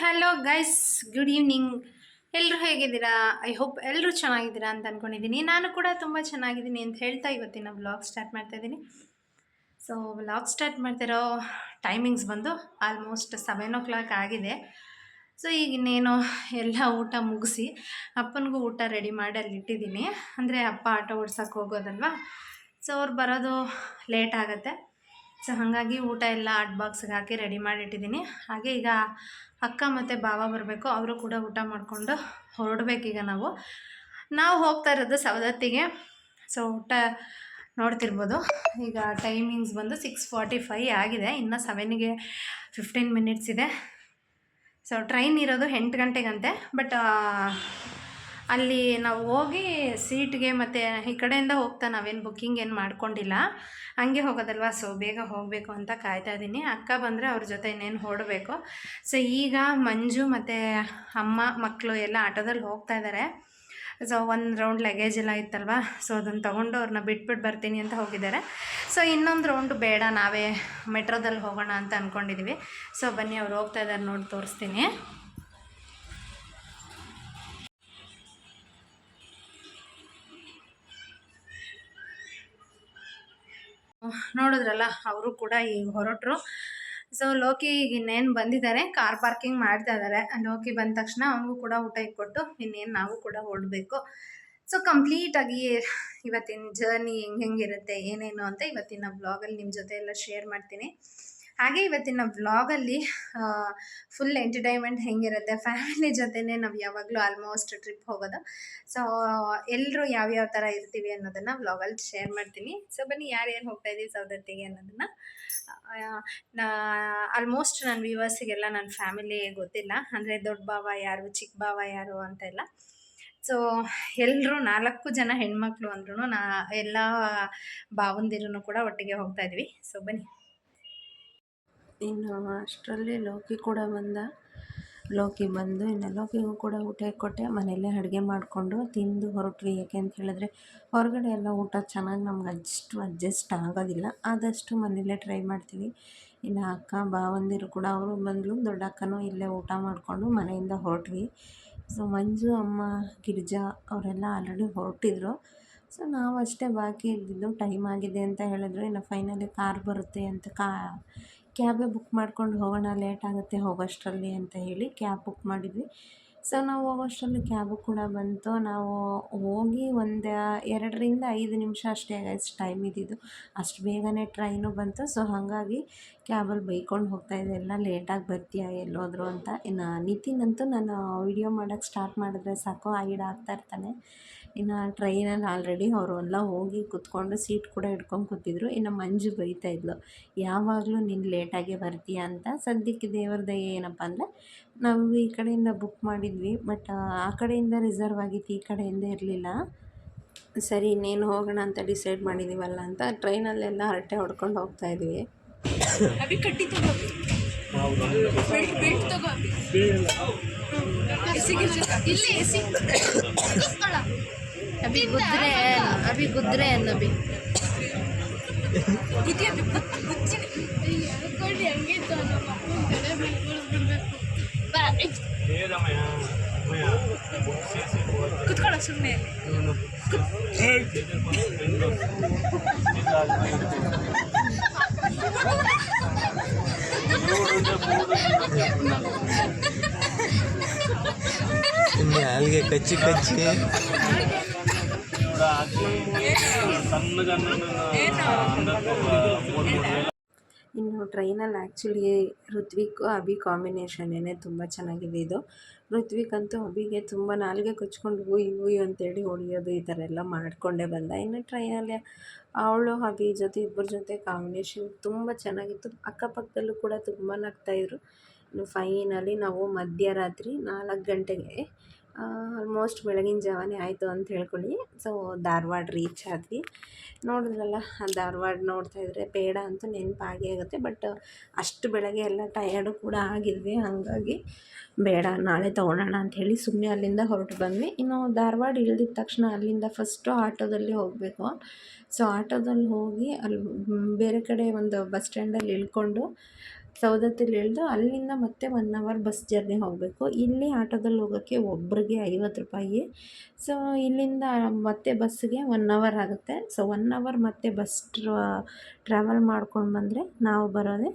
Hello guys, good evening. ಎಲ್ಲರೂ ಹೇಗಿದ್ದೀರಾ? I hope ಎಲ್ಲರೂ ಚೆನ್ನಾಗಿದ್ದೀರಾ ಅಂತ ಅಂದ್ಕೊಂಡಿದ್ದೀನಿ. ನಾನು ಕೂಡ ತುಂಬ ಚೆನ್ನಾಗಿದ್ದೀನಿ ಅಂತ ಹೇಳ್ತಾ ಇವತ್ತಿನ ವ್ಲಾಗ್ ಸ್ಟಾರ್ಟ್ ಮಾಡ್ತಾ ಇದ್ದೀನಿ. ಸೊ ವ್ಲಾಗ್ ಸ್ಟಾರ್ಟ್ ಮಾಡ್ತಿರೋ ಟೈಮಿಂಗ್ಸ್ ಬಂದು ಆಲ್ಮೋಸ್ಟ್ 7 o'clock ಆಗಿದೆ. ಸೊ ಈಗ ಇನ್ನೇನು ಎಲ್ಲ ಊಟ ಮುಗಿಸಿ ಅಪ್ಪನಿಗೂ ಊಟ ರೆಡಿ ಮಾಡಿ ಅಲ್ಲಿ ಇಟ್ಟಿದ್ದೀನಿ. ಅಂದರೆ ಅಪ್ಪ ಆಟೋ ಓಡ್ಸೋಕ್ಕೆ ಹೋಗೋದಲ್ವಾ, ಸೊ ಅವ್ರು ಬರೋದು ಲೇಟ್ ಆಗುತ್ತೆ. ಸೊ ಹಾಗಾಗಿ ಊಟ ಎಲ್ಲ ಹಾಟ್ ಬಾಕ್ಸ್ಗೆ ಹಾಕಿ ರೆಡಿ ಮಾಡಿಟ್ಟಿದ್ದೀನಿ. ಹಾಗೆ ಈಗ ಅಕ್ಕ ಮತ್ತು ಬಾವ ಬರಬೇಕು, ಅವರು ಕೂಡ ಊಟ ಮಾಡಿಕೊಂಡು ಹೊರಡ್ಬೇಕೀಗ. ನಾವು ಹೋಗ್ತಾ ಇರೋದು ಸವದತ್ತಿಗೆ. ಸೊ ಊಟ ನೋಡ್ತಿರ್ಬೋದು. ಈಗ ಟೈಮಿಂಗ್ಸ್ ಬಂದು 6:45 ಆಗಿದೆ. ಇನ್ನು 7ಗೆ 15 minutes ಇದೆ. ಸೊ ಟ್ರೈನ್ ಇರೋದು 8 ಗಂಟೆಗಂತೆ. ಬಟ್ ಅಲ್ಲಿ ನಾವು ಹೋಗಿ ಸೀಟ್ಗೆ ಮತ್ತು ಈ ಕಡೆಯಿಂದ ಹೋಗ್ತಾ ನಾವೇನು ಬುಕ್ಕಿಂಗ್ ಏನು ಮಾಡ್ಕೊಂಡಿಲ್ಲ, ಹಂಗೆ ಹೋಗೋದಲ್ವ. ಸೊ ಬೇಗ ಹೋಗಬೇಕು ಅಂತ ಕಾಯ್ತಾ ಇದ್ದೀನಿ. ಅಕ್ಕ ಬಂದರೆ ಅವ್ರ ಜೊತೆ ಇನ್ನೇನು ಹೊರಡಬೇಕು. ಸೊ ಈಗ ಮಂಜು ಮತ್ತು ಅಮ್ಮ ಮಕ್ಕಳು ಎಲ್ಲ ಆಟೋದಲ್ಲಿ ಹೋಗ್ತಾ ಇದ್ದಾರೆ. ಸೊ ಒಂದು ರೌಂಡ್ ಲಗೇಜ್ ಎಲ್ಲ ಇತ್ತಲ್ವ, ಸೊ ಅದನ್ನು ತೊಗೊಂಡು ಅವ್ರನ್ನ ಬಿಟ್ಬಿಟ್ಟು ಬರ್ತೀನಿ ಅಂತ ಹೋಗಿದ್ದಾರೆ. ಸೊ ಇನ್ನೊಂದು ರೌಂಡು ಬೇಡ, ನಾವೇ ಮೆಟ್ರೋದಲ್ಲಿ ಹೋಗೋಣ ಅಂತ ಅಂದ್ಕೊಂಡಿದ್ದೀವಿ. ಸೊ ಬನ್ನಿ, ಅವ್ರು ಹೋಗ್ತಾ ಇದ್ದಾರೆ, ನೋಡಿ ತೋರಿಸ್ತೀನಿ. ನೋಡಿದ್ರಲ್ಲ, ಅವರು ಕೂಡ ಈಗ ಹೊರಟರು. ಸೊ ಲೋಕಿ ಈಗ ಇನ್ನೇನು ಬಂದಿದ್ದಾರೆ, ಕಾರ್ ಪಾರ್ಕಿಂಗ್ ಮಾಡ್ತಾ ಇದ್ದಾರೆ. ಲೋಕಿ ಬಂದ ತಕ್ಷಣ ಅವನಿಗೂ ಕೂಡ ಊಟ ಇಟ್ಕೊಟ್ಟು ಇನ್ನೇನು ನಾವು ಕೂಡ ಹೊರಡಬೇಕು. ಸೊ ಕಂಪ್ಲೀಟಾಗಿ ಇವತ್ತಿನ ಜರ್ನಿ ಹೆಂಗಿರುತ್ತೆ ಏನೇನು ಅಂತ ಇವತ್ತಿನ ವ್ಲಾಗಲ್ಲಿ ನಿಮ್ಮ ಜೊತೆ ಎಲ್ಲ ಶೇರ್ ಮಾಡ್ತೀನಿ. ಹಾಗೆ ಇವತ್ತಿನ ವ್ಲಾಗಲ್ಲಿ ಫುಲ್ ಎಂಟರ್ಟೈನ್ಮೆಂಟ್ ಹೆಂಗಿರುತ್ತೆ, ಫ್ಯಾಮಿಲಿ ಜೊತೆನೇ ನಾವು ಯಾವಾಗಲೂ ಆಲ್ಮೋಸ್ಟ್ ಟ್ರಿಪ್ ಹೋಗೋದು. ಸೊ ಎಲ್ಲರೂ ಯಾವ್ಯಾವ ಥರ ಇರ್ತೀವಿ ಅನ್ನೋದನ್ನು ವ್ಲಾಗಲ್ಲಿ ಶೇರ್ ಮಾಡ್ತೀನಿ. ಸೊ ಬನ್ನಿ, ಯಾರ್ಯಾರು ಹೋಗ್ತಾ ಇದ್ದೀವಿ ಸವದತ್ತಿಗೆ ಅನ್ನೋದನ್ನು. ಆಲ್ಮೋಸ್ಟ್ ನನ್ನ ವ್ಯೂವರ್ಸಿಗೆಲ್ಲ ನನ್ನ ಫ್ಯಾಮಿಲಿ ಗೊತ್ತಿಲ್ಲ, ಅಂದರೆ ದೊಡ್ಡ ಭಾವ ಯಾರು, ಚಿಕ್ಕ ಭಾವ ಯಾರು ಅಂತೆಲ್ಲ. ಸೊ ಎಲ್ಲರೂ 4 ಜನ ಹೆಣ್ಮಕ್ಳು ಅಂದ್ರೂ ಎಲ್ಲ ಭಾವಂದಿರೂ ಕೂಡ ಒಟ್ಟಿಗೆ ಹೋಗ್ತಾ ಇದ್ವಿ. ಸೊ ಬನ್ನಿ. ಇನ್ನು ಅಷ್ಟರಲ್ಲಿ ಲೋಕಿ ಕೂಡ ಲೋಕಿ ಬಂದು ಇನ್ನು ಲೋಕಿಗೂ ಕೂಡ ಊಟ ಕೊಟ್ಟೆ. ಮನೆಯಲ್ಲೇ ಅಡುಗೆ ಮಾಡಿಕೊಂಡು ತಿಂದು ಹೊರಟ್ವಿ. ಯಾಕೆ ಅಂತ ಹೇಳಿದ್ರೆ ಹೊರಗಡೆ ಎಲ್ಲ ಊಟ ಚೆನ್ನಾಗಿ ನಮ್ಗೆ ಅಡ್ಜಸ್ಟ್ ಆಗೋದಿಲ್ಲ. ಆದಷ್ಟು ಮನೆಯಲ್ಲೇ ಟ್ರೈ ಮಾಡ್ತೀವಿ. ಇನ್ನು ಅಕ್ಕ ಭಾವಂದಿರು ಕೂಡ ಅವರು ಬಂದರು, ದೊಡ್ಡ ಅಕ್ಕನೂ ಇಲ್ಲೇ ಊಟ ಮಾಡಿಕೊಂಡು ಮನೆಯಿಂದ ಹೊರಟ್ವಿ. ಸೊ ಮಂಜು, ಅಮ್ಮ, ಗಿರಿಜಾ ಅವರೆಲ್ಲ ಆಲ್ರೆಡಿ ಹೊರಟಿದ್ರು. ಸೊ ನಾವು ಅಷ್ಟೇ ಬಾಕಿ ಇದ್ದಿದ್ದು. ಟೈಮ್ ಆಗಿದೆ ಅಂತ ಹೇಳಿದ್ರು. ಇನ್ನು ಫೈನಲಿ ಕಾರ್ ಬರುತ್ತೆ ಅಂತ ಕ್ಯಾಬೇ ಬುಕ್ ಮಾಡ್ಕೊಂಡು ಹೋಗೋಣ, ಲೇಟ್ ಆಗುತ್ತೆ ಹೋಗೋಷ್ಟರಲ್ಲಿ ಅಂತ ಹೇಳಿ ಕ್ಯಾಬ್ ಬುಕ್ ಮಾಡಿದ್ವಿ. ಸೊ ನಾವು ಹೋಗೋಷ್ಟರಲ್ಲಿ ಕ್ಯಾಬು ಕೂಡ ಬಂತು. ನಾವು ಹೋಗಿ ಒಂದು 2ರಿಂದ 5 ನಿಮಿಷ ಅಷ್ಟೇ ಟೈಮ್ ಇದ್ದಿದ್ದು. ಅಷ್ಟು ಬೇಗನೆ ಟ್ರೈನು ಬಂತು. ಸೊ ಹಾಗಾಗಿ ಕ್ಯಾಬಲ್ಲಿ ಬೈಕೊಂಡು ಹೋಗ್ತಾಯಿದ್ದೆ, ಎಲ್ಲ ಲೇಟಾಗಿ ಬರ್ತೀಯಾ ಎಲ್ಲೋದ್ರು ಅಂತ. ಇನ್ನು ನಿತಿನ್ ಅಂತೂ ನಾನು ವಿಡಿಯೋ ಮಾಡೋಕ್ಕೆ ಸ್ಟಾರ್ಟ್ ಮಾಡಿದ್ರೆ ಸಾಕು ಹೈಡ್ ಆಗ್ತಾಯಿರ್ತಾನೆ. ಇನ್ನು ಟ್ರೈನಲ್ಲಿ ಆಲ್ರೆಡಿ ಅವರು ಎಲ್ಲ ಹೋಗಿ ಕೂತ್ಕೊಂಡು ಸೀಟ್ ಕೂಡ ಹಿಡ್ಕೊಂಡು ಕೂತಿದ್ರು. ಇನ್ನು ಮಂಜು ಬೈತಾಯಿದ್ಲು, ಯಾವಾಗಲೂ ನೀನು ಲೇಟಾಗೆ ಬರ್ತೀಯ ಅಂತ. ಸದ್ಯಕ್ಕೆ ದೇವ್ರ ದಯೆ ಏನಪ್ಪ ಅಂದರೆ ನಾವು ಈ ಕಡೆಯಿಂದ ಬುಕ್ ಮಾಡಿದ್ವಿ, ಬಟ್ ಆ ಕಡೆಯಿಂದ ರಿಸರ್ವ್ ಆಗಿತ್ತು, ಈ ಕಡೆಯಿಂದ ಇರಲಿಲ್ಲ. ಸರಿ ಇನ್ನೇನು ಹೋಗೋಣ ಅಂತ ಡಿಸೈಡ್ ಮಾಡಿದ್ದೀವಲ್ಲ ಅಂತ ಟ್ರೈನಲ್ಲೆಲ್ಲ ಹರಟೆ ಹೊಡ್ಕೊಂಡು ಹೋಗ್ತಾಯಿದ್ವಿ. ಅಭಿ ಗುದ್ರೆ ಅನ್ನಬಿ ಕುತ್ಕೊಳ್ಳೋ ಸುಮ್ಮನೆ. ಅಲ್ಲಿಗೆ ಕಚ್ಚಿ ಇನ್ನು ಟ್ರೈನಲ್ಲಿ ಆ್ಯಕ್ಚುಲಿ ಋತ್ವಿಕ್ ಅಭಿ ಕಾಂಬಿನೇಷನ್ನೇ ತುಂಬ ಚೆನ್ನಾಗಿದೆ ಇದು. ಋತ್ವಿಕ್ ಅಂತೂ ಅಭಿಗೆ ತುಂಬ ನಾಲಿಗೆ ಕಚ್ಕೊಂಡು ಉಯ್ ಅಂತೇಳಿ ಹೊಡಿಯೋದು ಈ ಥರ ಎಲ್ಲ ಮಾಡಿಕೊಂಡೇ ಬಂದ. ಇನ್ನು ಟ್ರೈನಲ್ಲಿ ಅವಳು ಅಭಿ ಜೊತೆ ಇಬ್ಬರ ಜೊತೆ ಕಾಂಬಿನೇಷನ್ ತುಂಬ ಚೆನ್ನಾಗಿತ್ತು. ಅಕ್ಕಪಕ್ಕದಲ್ಲೂ ಕೂಡ ತುಂಬ ನಗ್ತಾಯಿದ್ರು. ಇನ್ನು ಫೈನಲಿ ನಾವು ಮಧ್ಯರಾತ್ರಿ 4 ಗಂಟೆಗೆ ಆಲ್ಮೋಸ್ಟ್ ಬೆಳಗಿನ ಜಾವನೇ ಆಯಿತು ಅಂತ ಹೇಳ್ಕೊಳ್ಳಿ. ಸೊ ಧಾರವಾಡ ರೀಚ್ ಆದ್ವಿ. ನೋಡಿದ್ರಲ್ಲ, ಧಾರವಾಡ ನೋಡ್ತಾಯಿದ್ರೆ ಬೇಡ ಅಂತೂ ನೆನಪಾಗೇ ಆಗುತ್ತೆ. ಬಟ್ ಅಷ್ಟು ಬೆಳಗ್ಗೆ ಎಲ್ಲ ಟಯರ್ಡು ಕೂಡ ಆಗಿದ್ವಿ, ಹಾಗಾಗಿ ಬೇಡ ನಾಳೆ ತೊಗೊಳೋಣ ಅಂಥೇಳಿ ಸುಮ್ಮನೆ ಅಲ್ಲಿಂದ ಹೊರಟು ಬಂದ್ವಿ. ಇನ್ನು ಧಾರವಾಡ ಇಳಿದಿದ ತಕ್ಷಣ ಅಲ್ಲಿಂದ ಫಸ್ಟು ಆಟೋದಲ್ಲಿ ಹೋಗಬೇಕು. ಸೊ ಆಟೋದಲ್ಲಿ ಹೋಗಿ ಅಲ್ಲಿ ಬೇರೆ ಕಡೆ ಒಂದು ಬಸ್ ಸ್ಟ್ಯಾಂಡಲ್ಲಿ ಇಳ್ಕೊಂಡು ಸೌದತ್ತಿಲಿ ಇಳಿದು ಅಲ್ಲಿಂದ ಮತ್ತೆ 1 ಅವರ್ ಬಸ್ ಜರ್ನಿ ಹೋಗಬೇಕು. ಇಲ್ಲಿ ಆಟೋದಲ್ಲಿ ಹೋಗೋಕ್ಕೆ ಒಬ್ರಿಗೆ 50 ರೂಪಾಯಿ. ಸೊ ಇಲ್ಲಿಂದ ಮತ್ತೆ ಬಸ್ಸಿಗೆ 1 ಅವರ್ ಆಗುತ್ತೆ. ಸೊ 1 ಅವರ್ ಮತ್ತೆ ಬಸ್ ಟ್ರಾವೆಲ್ ಮಾಡ್ಕೊಂಡು ಬಂದರೆ ನಾವು ಬರೋದೇ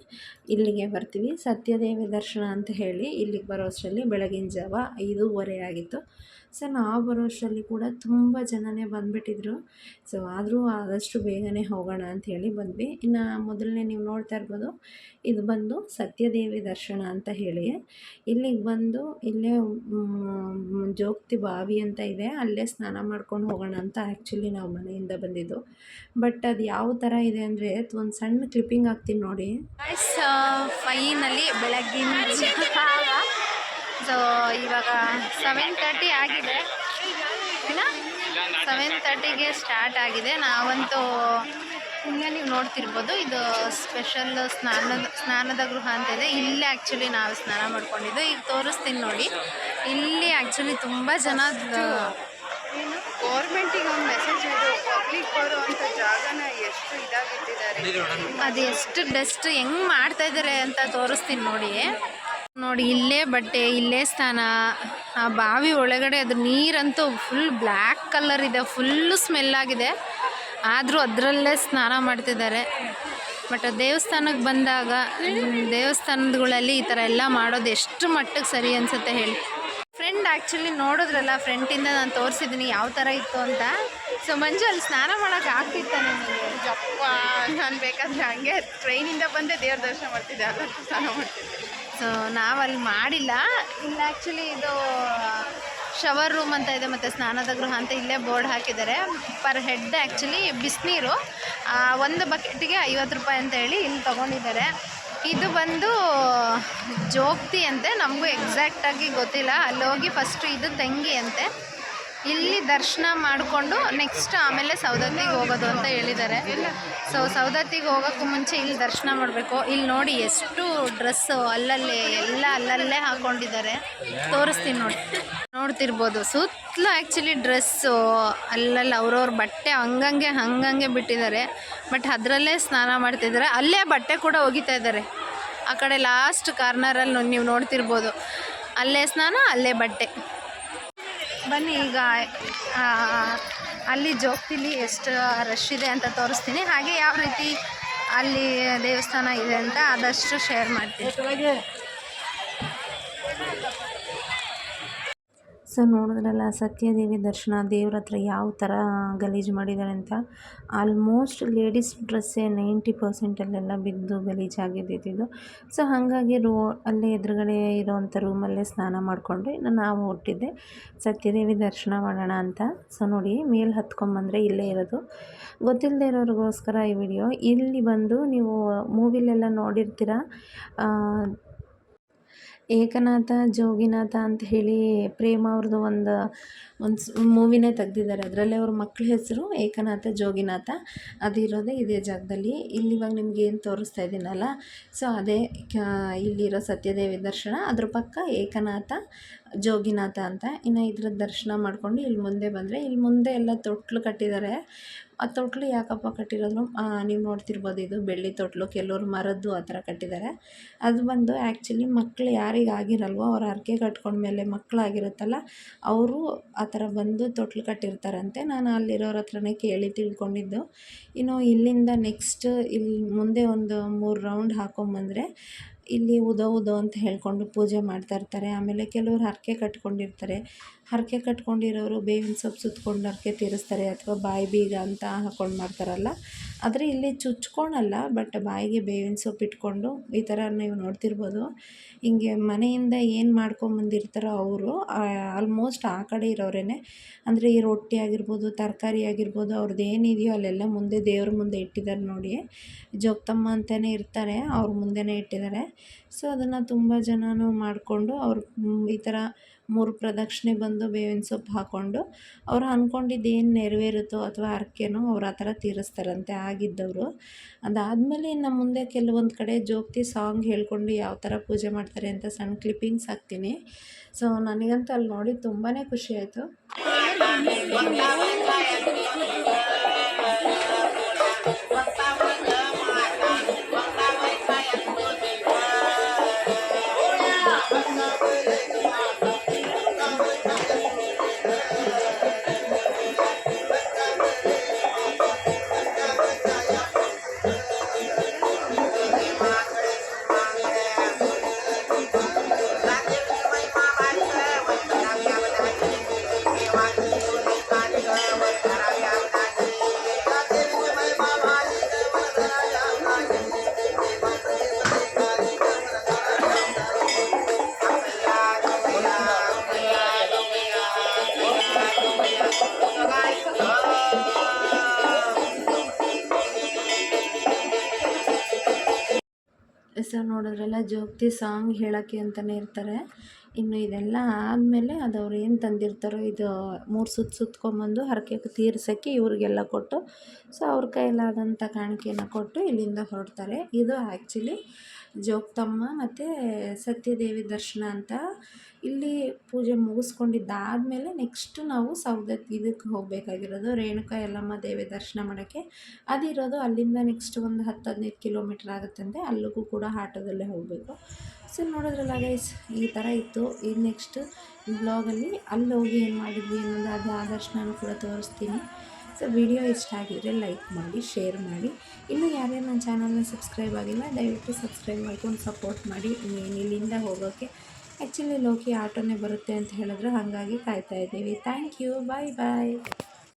ಇಲ್ಲಿಗೆ ಬರ್ತೀವಿ. ಸತ್ಯದೇವಿ ದರ್ಶನ ಅಂತ ಹೇಳಿ ಇಲ್ಲಿಗೆ ಬರೋ ಅಷ್ಟರಲ್ಲಿ ಬೆಳಗಿನ ಜಾವ 5:15 ಆಗಿತ್ತು. ಸೊ ನಾವು ಬರೋ ಅಷ್ಟರಲ್ಲಿ ಕೂಡ ತುಂಬ ಜನನೇ ಬಂದುಬಿಟ್ಟಿದ್ರು. ಸೊ ಆದರೂ ಆದಷ್ಟು ಬೇಗನೆ ಹೋಗೋಣ ಅಂಥೇಳಿ ಬಂದ್ವಿ. ಇನ್ನು ಮೊದಲನೇ ನೀವು ನೋಡ್ತಾ ಇರ್ಬೋದು, ಇದು ಬಂದು ಸತ್ಯದೇವಿ ದರ್ಶನ ಅಂತ ಹೇಳಿ ಇಲ್ಲಿಗೆ ಬಂದು ಇಲ್ಲೇ ಜೋಗ್ತಿ ಬಾವಿ ಅಂತ ಇದೆ, ಅಲ್ಲೇ ಸ್ನಾನ ಮಾಡ್ಕೊಂಡು ಹೋಗೋಣ ಅಂತ ಆ್ಯಕ್ಚುಲಿ ನಾವು ಮನೆಯಿಂದ ಬಂದಿದ್ದು. ಬಟ್ ಅದು ಯಾವ ಥರ ಇದೆ ಅಂದರೆ ಒಂದು ಸಣ್ಣ ಕ್ಲಿಪ್ಪಿಂಗ್ ಹಾಕ್ತೀನಿ ನೋಡಿ. ಫೈನಲ್ಲಿ ಬೆಳಗ್ಗಿನ ಸೊ ಇವಾಗ 7:30 ಆಗಿದೆ. ಇನ್ನು 7:30ಗೆ ಸ್ಟಾರ್ಟ್ ಆಗಿದೆ. ನಾವಂತೂ ಇಲ್ಲೇ ನೀವು ನೋಡ್ತಿರ್ಬೋದು, ಇದು ಸ್ಪೆಷಲ್ ಸ್ನಾನದ ಗೃಹ ಅಂತ ಇದೆ. ಇಲ್ಲೇ ಆ್ಯಕ್ಚುಲಿ ನಾವು ಸ್ನಾನ ಮಾಡ್ಕೊಂಡಿದ್ದು. ಈಗ ತೋರಿಸ್ತೀನಿ ನೋಡಿ. ಇಲ್ಲಿ ಆ್ಯಕ್ಚುಲಿ ತುಂಬ ಜನ ಗೌರ್ಮೆಂಟಿಗೆ ಒಂದು ಮೆಸೇಜ್ ಇದೆ, ಪಬ್ಲಿಕ್ ಬರುವಂಥ ಜಾಗನ ಎಷ್ಟು ಇದಾಗಿಟ್ಟಿದ್ದಾರೆ, ಅದು ಎಷ್ಟು ಡಸ್ಟ್ ಹೆಂಗೆ ಮಾಡ್ತಾ ಇದ್ದಾರೆ ಅಂತ ತೋರಿಸ್ತೀನಿ ನೋಡಿ. ಇಲ್ಲೇ ಬಟ್ಟೆ, ಇಲ್ಲೇ ಸ್ನಾನ. ಆ ಬಾವಿ ಒಳಗಡೆ ಅದು ನೀರಂತೂ ಫುಲ್ ಬ್ಲ್ಯಾಕ್ ಕಲರ್ ಇದೆ, ಫುಲ್ಲು ಸ್ಮೆಲ್ಲಾಗಿದೆ. ಆದರೂ ಅದರಲ್ಲೇ ಸ್ನಾನ ಮಾಡ್ತಿದ್ದಾರೆ. ಬಟ್ ದೇವಸ್ಥಾನಕ್ಕೆ ಬಂದಾಗ ದೇವಸ್ಥಾನಗಳಲ್ಲಿ ಈ ಥರ ಎಲ್ಲ ಮಾಡೋದು ಎಷ್ಟು ಮಟ್ಟಿಗೆ ಸರಿ ಅನಿಸುತ್ತೆ ಹೇಳಿ. ಫ್ರೆಂಡ್ ಆ್ಯಕ್ಚುಲಿ ನೋಡಿದ್ರಲ್ಲ, ಫ್ರೆಂಟಿಂದ ನಾನು ತೋರಿಸಿದ್ದೀನಿ ಯಾವ ಥರ ಇತ್ತು ಅಂತ. ಸೊ ಮಂಜು, ಅಲ್ಲಿ ಸ್ನಾನ ಮಾಡೋಕ್ಕೆ ಆಗ್ತಿತ್ತ ನಿಮಗೆ? ಜಪ್ಪ, ನಾನು ಬೇಕಾದರೆ ಹಂಗೆ ಟ್ರೈನಿಂದ ಬಂದೆ ದೇವ್ರ ದರ್ಶನ ಮಾಡ್ತಿದ್ದೆ, ಅಲ್ಲಂತೂ ಸ್ನಾನ ಮಾಡ್ತಿದ್ದೆ. ಸೊ ನಾವಲ್ಲಿ ಮಾಡಿಲ್ಲ. ಇಲ್ಲ ಆ್ಯಕ್ಚುಲಿ ಇದು ಶವರ್ ರೂಮ್ ಅಂತ ಇದೆ ಮತ್ತು ಸ್ನಾನದ ಗೃಹ ಅಂತ ಇಲ್ಲೇ ಬೋರ್ಡ್ ಹಾಕಿದ್ದಾರೆ. ಪರ್ ಹೆಡ್ ಆ್ಯಕ್ಚುಲಿ ಬಿಸಿನೀರು ಒಂದು ಬಕೆಟಿಗೆ 50 ರೂಪಾಯಿ ಅಂತ ಹೇಳಿ ಇಲ್ಲಿ ತೊಗೊಂಡಿದ್ದಾರೆ. ಇದು ಬಂದು ಜೋಗ್ತಿ ಅಂತೆ, ನಮಗೂ ಎಕ್ಸಾಕ್ಟಾಗಿ ಗೊತ್ತಿಲ್ಲ. ಅಲ್ಲಿ ಹೋಗಿ ಫಸ್ಟು ಇದು ತಂಗಿ ಅಂತೆ, ಇಲ್ಲಿ ದರ್ಶನ ಮಾಡಿಕೊಂಡು ನೆಕ್ಸ್ಟ್ ಆಮೇಲೆ ಸೌದತ್ತಿಗೆ ಹೋಗೋದು ಅಂತ ಹೇಳಿದ್ದಾರೆ. ಸೊ ಸೌದತ್ತಿಗೆ ಹೋಗೋಕ್ಕೂ ಮುಂಚೆ ಇಲ್ಲಿ ದರ್ಶನ ಮಾಡಬೇಕು. ಇಲ್ಲಿ ನೋಡಿ ಎಷ್ಟು ಡ್ರೆಸ್ಸು ಅಲ್ಲಲ್ಲೇ ಹಾಕ್ಕೊಂಡಿದ್ದಾರೆ. ತೋರಿಸ್ತೀನಿ ನೋಡಿ, ನೋಡ್ತಿರ್ಬೋದು. ಸುತ್ತಲೂ ಆ್ಯಕ್ಚುಲಿ ಡ್ರೆಸ್ಸು ಅಲ್ಲಲ್ಲಿ ಅವ್ರವ್ರ ಬಟ್ಟೆ ಹಂಗಂಗೆ ಬಿಟ್ಟಿದ್ದಾರೆ. ಬಟ್ ಅದರಲ್ಲೇ ಸ್ನಾನ ಮಾಡ್ತಿದ್ದಾರೆ. ಅಲ್ಲೇ ಬಟ್ಟೆ ಕೂಡ ಒಗಿತಾ ಇದ್ದಾರೆ. ಆ ಕಡೆ ಲಾಸ್ಟ್ ಕಾರ್ನರಲ್ಲಿ ನೀವು ನೋಡ್ತಿರ್ಬೋದು, ಅಲ್ಲೇ ಸ್ನಾನ, ಅಲ್ಲೇ ಬಟ್ಟೆ. ಬನ್ನಿ ಈಗ ಅಲ್ಲಿ ಜೋಗ್ತಿಲಿ ಎಷ್ಟು ರಶ್ ಇದೆ ಅಂತ ತೋರಿಸ್ತೀನಿ. ಹಾಗೆ ಯಾವ ರೀತಿ ಅಲ್ಲಿ ದೇವಸ್ಥಾನ ಇದೆ ಅಂತ ಆದಷ್ಟು ಶೇರ್ ಮಾಡ್ತೀನಿ. ಸೊ ನೋಡಿದ್ರಲ್ಲ ಸತ್ಯದೇವಿ ದರ್ಶನ, ದೇವ್ರ ಹತ್ರ ಯಾವ ಥರ ಗಲೀಜು ಮಾಡಿದ್ದಾರೆ ಅಂತ. ಆಲ್ಮೋಸ್ಟ್ ಲೇಡೀಸ್ ಡ್ರೆಸ್ಸೇ 90% ಅಲ್ಲೆಲ್ಲ ಬಿದ್ದು ಗಲೀಜಾಗಿದ್ದಿದ್ದು. ಸೊ ಹಾಗಾಗಿ ಅಲ್ಲೇ ಎದುರುಗಡೆ ಇರೋವಂಥ ರೂಮಲ್ಲೇ ಸ್ನಾನ ಮಾಡಿಕೊಂಡು ಇನ್ನು ನಾವು ಹೊರಟಿದ್ದೆ ಸತ್ಯದೇವಿ ದರ್ಶನ ಮಾಡೋಣ ಅಂತ. ಸೊ ನೋಡಿ, ಮೇಲೆ ಹತ್ಕೊಂಬಂದರೆ ಇಲ್ಲೇ ಇರೋದು. ಗೊತ್ತಿಲ್ಲದೆ ಇರೋರಿಗೋಸ್ಕರ ಈ ವಿಡಿಯೋ. ಇಲ್ಲಿ ಬಂದು ನೀವು ಮೂವಿಲೆಲ್ಲ ನೋಡಿರ್ತೀರ, ಏಕನಾಥ ಜೋಗಿನಾಥ ಅಂತ ಹೇಳಿ ಪ್ರೇಮ ಅವ್ರದ್ದು ಒಂದು ಮೂವಿನೇ ತೆಗ್ದಿದ್ದಾರೆ. ಅದರಲ್ಲಿ ಅವ್ರ ಮಕ್ಕಳ ಹೆಸರು ಏಕನಾಥ ಜೋಗಿನಾಥ. ಅದಿರೋದೇ ಇದೇ ಜಾಗದಲ್ಲಿ. ಇಲ್ಲಿ ಇವಾಗ ನಿಮ್ಗೆ ಏನು ತೋರಿಸ್ತಾ ಇದ್ದೀನಲ್ಲ, ಸೊ ಅದೇ ಇಲ್ಲಿರೋ ಸತ್ಯದೇವಿ ದರ್ಶನ. ಅದ್ರ ಪಕ್ಕ ಏಕನಾಥ ಜೋಗಿನಾಥ ಅಂತ. ಇನ್ನು ಇದ್ರ ದರ್ಶನ ಮಾಡ್ಕೊಂಡು ಇಲ್ಲಿ ಮುಂದೆ ಬಂದರೆ, ಇಲ್ಲಿ ಮುಂದೆ ಎಲ್ಲ ತೊಟ್ಲು ಕಟ್ಟಿದ್ದಾರೆ. ಆ ತೊಟ್ಲು ಯಾಕಪ್ಪ ಕಟ್ಟಿರೋದು ನೀವು ನೋಡ್ತಿರ್ಬೋದು. ಇದು ಬೆಳ್ಳಿ ತೊಟ್ಲು, ಕೆಲವರು ಮರದ್ದು ಆ ಥರ ಕಟ್ಟಿದ್ದಾರೆ. ಅದು ಬಂದು ಆ್ಯಕ್ಚುಲಿ ಮಕ್ಕಳು ಯಾರಿಗಾಗಿರಲ್ವೋ ಅವ್ರು ಹರಕೆ ಕಟ್ಕೊಂಡ್ಮೇಲೆ ಮಕ್ಕಳಾಗಿರುತ್ತಲ್ಲ, ಅವರು ಆ ಥರ ಬಂದು ತೊಟ್ಲು ಕಟ್ಟಿರ್ತಾರಂತೆ. ನಾನು ಅಲ್ಲಿರೋರ ಹತ್ರನೇ ಕೇಳಿ ತಿಳ್ಕೊಂಡಿದ್ದು. ಇನ್ನು ಇಲ್ಲಿಂದ ನೆಕ್ಸ್ಟ್ ಇಲ್ಲಿ ಮುಂದೆ ಒಂದು 3 ರೌಂಡ್ ಹಾಕೊಂಬಂದರೆ ಇಲ್ಲಿ ಉದೋ ಅಂತ ಹೇಳ್ಕೊಂಡು ಪೂಜೆ ಮಾಡ್ತಾಯಿರ್ತಾರೆ. ಆಮೇಲೆ ಕೆಲವರು ಹರಕೆ ಕಟ್ಕೊಂಡಿರ್ತಾರೆ. ಹರಕೆ ಕಟ್ಕೊಂಡಿರೋರು ಬೇವಿನ ಸೊಪ್ಪು ಸುತ್ಕೊಂಡು ಹರಕೆ ತೀರಿಸ್ತಾರೆ, ಅಥವಾ ಬಾಯಿ ಬೀಗ ಅಂತ ಹಾಕ್ಕೊಂಡು ಮಾಡ್ತಾರಲ್ಲ, ಆದರೆ ಇಲ್ಲಿ ಚುಚ್ಕೊಳಲ್ಲ. ಬಟ್ ಬಾಯಿಗೆ ಬೇವಿನ ಸೊಪ್ಪು ಇಟ್ಕೊಂಡು ಈ ಥರ ನೀವು ನೋಡ್ತಿರ್ಬೋದು. ಹಿಂಗೆ ಮನೆಯಿಂದ ಏನು ಮಾಡ್ಕೊಂಬಂದಿರ್ತಾರೋ ಅವರು ಆಲ್ಮೋಸ್ಟ್ ಆ ಕಡೆ ಇರೋರೇ. ಅಂದರೆ ಈ ರೊಟ್ಟಿ ಆಗಿರ್ಬೋದು, ತರಕಾರಿ ಆಗಿರ್ಬೋದು, ಅವ್ರದ್ದು ಏನಿದೆಯೋ ಅಲ್ಲೆಲ್ಲ ಮುಂದೆ ದೇವ್ರ ಮುಂದೆ ಇಟ್ಟಿದ್ದಾರೆ ನೋಡಿ. ಜೋಗ್ತಮ್ಮ ಅಂತಲೇ ಇರ್ತಾರೆ, ಅವ್ರ ಮುಂದೆನೇ ಇಟ್ಟಿದ್ದಾರೆ. ಸೊ ಅದನ್ನು ತುಂಬ ಜನನೂ ಮಾಡಿಕೊಂಡು ಅವ್ರು ಈ ಥರ 3 ಪ್ರದಕ್ಷಿಣೆ ಬಂದು ಬೇವಿನ ಸೊಪ್ಪು ಹಾಕ್ಕೊಂಡು ಅವ್ರು ಅಂದ್ಕೊಂಡಿದ್ದು ಏನು ನೆರವೇರುತ್ತೋ ಅಥವಾ ಹರಕೆನೋ ಅವ್ರು ಆ ಥರ ತೀರಿಸ್ತಾರಂತೆ ಆಗಿದ್ದವರು. ಅದಾದಮೇಲೆ ಇನ್ನು ಮುಂದೆ ಕೆಲವೊಂದು ಕಡೆ ಜೋಗ್ತಿ ಸಾಂಗ್ ಹೇಳ್ಕೊಂಡು ಯಾವ ಥರ ಪೂಜೆ ಮಾಡ್ತಾರೆ ಅಂತ ಸಣ್ಣ ಕ್ಲಿಪ್ಪಿಂಗ್ಸ್ ಹಾಕ್ತೀನಿ. ಸೊ ನನಗಂತೂ ಅಲ್ಲಿ ನೋಡಿ ತುಂಬಾ ಖುಷಿ ಆಯಿತು. ಸೊ ನೋಡಿದ್ರೆಲ್ಲ ಜೋಗ್ತಿ ಸಾಂಗ್ ಹೇಳೋಕ್ಕೆ ಅಂತಲೇ ಇರ್ತಾರೆ. ಇನ್ನು ಇದೆಲ್ಲ ಆದಮೇಲೆ ಅದು ಅವ್ರು ಏನು ತಂದಿರ್ತಾರೋ ಇದು 3 ಸುತ್ತು ಸುತ್ಕೊಂಬಂದು ಹರಕೆ ತೀರ್ಸೋಕ್ಕೆ ಇವ್ರಿಗೆಲ್ಲ ಕೊಟ್ಟು ಸೊ ಅವ್ರ ಕೈಲಾದಂಥ ಕಾಣಿಕೆಯನ್ನು ಕೊಟ್ಟು ಇಲ್ಲಿಂದ ಹೊರಡ್ತಾರೆ. ಇದು ಆ್ಯಕ್ಚುಲಿ ಜೋಗ್ತಮ್ಮ ಮತ್ತು ಸತ್ಯದೇವಿ ದರ್ಶನ ಅಂತ. ಇಲ್ಲಿ ಪೂಜೆ ಮುಗಿಸ್ಕೊಂಡಿದ್ದಾದಮೇಲೆ ನೆಕ್ಸ್ಟು ನಾವು ಇದಕ್ಕೆ ಹೋಗಬೇಕಾಗಿರೋದು ರೇಣುಕಾ ಯಲ್ಲಮ್ಮ ದೇವಿ ದರ್ಶನ ಮಾಡೋಕ್ಕೆ. ಅದಿರೋದು ಅಲ್ಲಿಂದ ನೆಕ್ಸ್ಟ್ ಒಂದು 10-15 ಕಿಲೋಮೀಟ್ರ್ ಆಗುತ್ತಂತೆ. ಅಲ್ಲಿಗೂ ಕೂಡ ಆಟೋದಲ್ಲೇ ಹೋಗಬೇಕು. ಸೊ ನೋಡಿದ್ರಲ್ಲ ಗೈಸ್, ಈ ಥರ ಇತ್ತು. ಈಗ ನೆಕ್ಸ್ಟ್ ಬ್ಲಾಗಲ್ಲಿ ಅಲ್ಲಿ ಹೋಗಿ ಏನು ಮಾಡಿದ್ವಿ ಅನ್ನೋದು ಅದು ಆ ದರ್ಶನನೂ ಕೂಡ ತೋರಿಸ್ತೀನಿ. ಸೊ ವಿಡಿಯೋ ಇಷ್ಟ ಆಗಿದರೆ ಲೈಕ್ ಮಾಡಿ, ಶೇರ್ ಮಾಡಿ. ಇನ್ನೂ ಯಾರ್ಯಾರು ನನ್ನ ಚಾನಲ್ನ ಸಬ್ಸ್ಕ್ರೈಬ್ ಆಗಿಲ್ಲ ದಯವಿಟ್ಟು ಸಬ್ಸ್ಕ್ರೈಬ್ ಮಾಡ್ಕೊಂಡು ಸಪೋರ್ಟ್ ಮಾಡಿ. ಇನ್ನೇನು ಇಲ್ಲಿಂದ ಹೋಗೋಕ್ಕೆ ಆ್ಯಕ್ಚುಲಿ ಲೋಕಿ ಆಟೋನೇ ಬರುತ್ತೆ ಅಂತ ಹೇಳಿದ್ರು, ಹಾಗಾಗಿ ಕಾಯ್ತಾ ಇದ್ದೀವಿ. Thank you, bye bye.